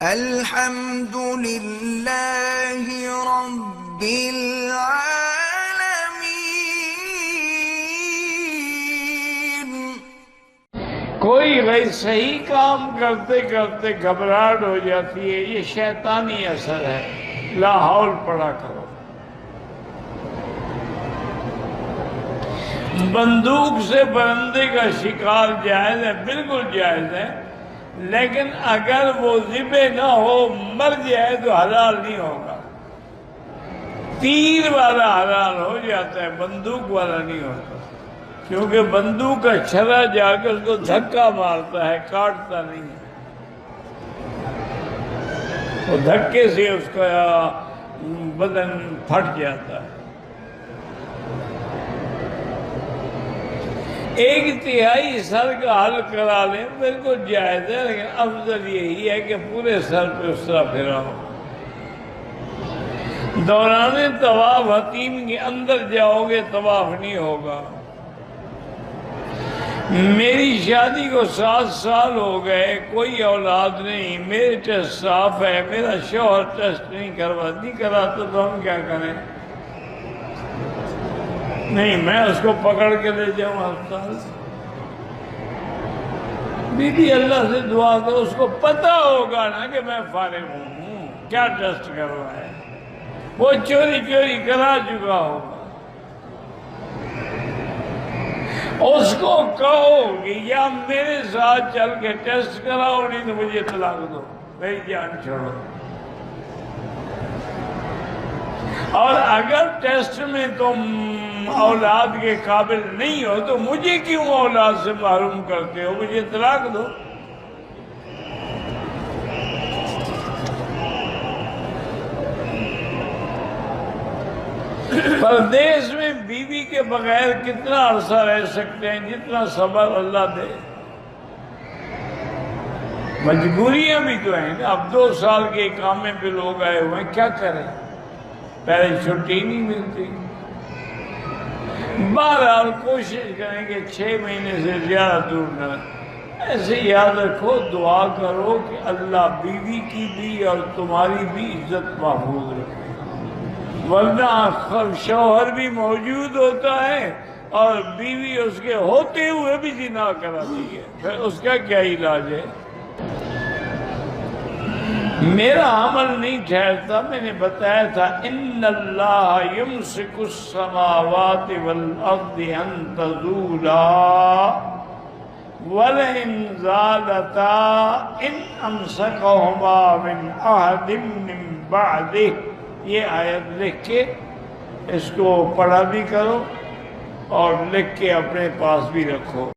الحمد للہ رب العالمین۔ کوئی غیر صحیح کام کرتے کرتے گھبراہٹ ہو جاتی ہے، یہ شیطانی اثر ہے۔ لا حول پڑھا کرو۔ بندوق سے پرندے کا شکار جائز ہے، بالکل جائز ہے، لیکن اگر وہ ذبح نہ ہو مر جائے تو حلال نہیں ہوگا۔ تیر والا حلال ہو جاتا ہے، بندوق والا نہیں ہوتا، کیونکہ بندوق کا چھرا جا کے اس کو دھکا مارتا ہے، کاٹتا نہیں ہے، وہ دھکے سے اس کا بدن پھٹ جاتا ہے۔ ایک تہائی سر کا حل کرا لیں، بالکل جائز ہے، لیکن افضل یہی ہے کہ پورے سر پہ اس طرح پھراؤ۔ دوران طواف حتیم کے اندر جاؤ گے، طواف نہیں ہوگا۔ میری شادی کو 7 سال ہو گئے، کوئی اولاد نہیں، میرے ٹیسٹ صاف ہے، میرا شوہر ٹیسٹ نہیں کراتا تو ہم کیا کریں؟ نہیں، میں اس کو پکڑ کے لے جاؤں ہسپتال؟ بی بی اللہ سے دعا کرو، اس کو پتہ ہوگا نا کہ میں فارغ ہوں، کیا ٹیسٹ کروا ہے، وہ چوری کرا چکا ہوگا۔ اس کو کہو کہ یا میرے ساتھ چل کے ٹیسٹ کراؤ، نہیں تو مجھے طلاق دو، میری جان چھوڑو۔ اور اگر ٹیسٹ میں تم اولاد کے قابل نہیں ہو تو مجھے کیوں اولاد سے محروم کرتے ہو؟ مجھے طلاق دو۔ پردیس میں بیوی کے بغیر کتنا عرصہ رہ سکتے ہیں؟ جتنا صبر اللہ دے۔ مجبوریاں بھی تو ہیں، اب 2 سال کے اقامے پہ لوگ آئے ہوئے ہیں، کیا کریں؟ پہلے چھٹی نہیں ملتی۔ بہرحال کوشش کریں کہ 6 مہینے سے زیادہ دور نہ۔ ایسے یاد رکھو، دعا کرو کہ اللہ بیوی کی بھی اور تمہاری بھی عزت محفوظ رکھے، ورنہ شوہر بھی موجود ہوتا ہے اور بیوی اس کے ہوتے ہوئے بھی زنا کراتی ہے، پھر اس کا کیا علاج ہے؟ میرا عمل نہیں ٹھہرتا، میں نے بتایا تھا ان اللہ یمسک السماوات والارض ان تزولا ولئن زالتا ان امسکہما من احد من بعدہ۔ یہ آیت لکھ کے اس کو پڑھا بھی کرو اور لکھ کے اپنے پاس بھی رکھو۔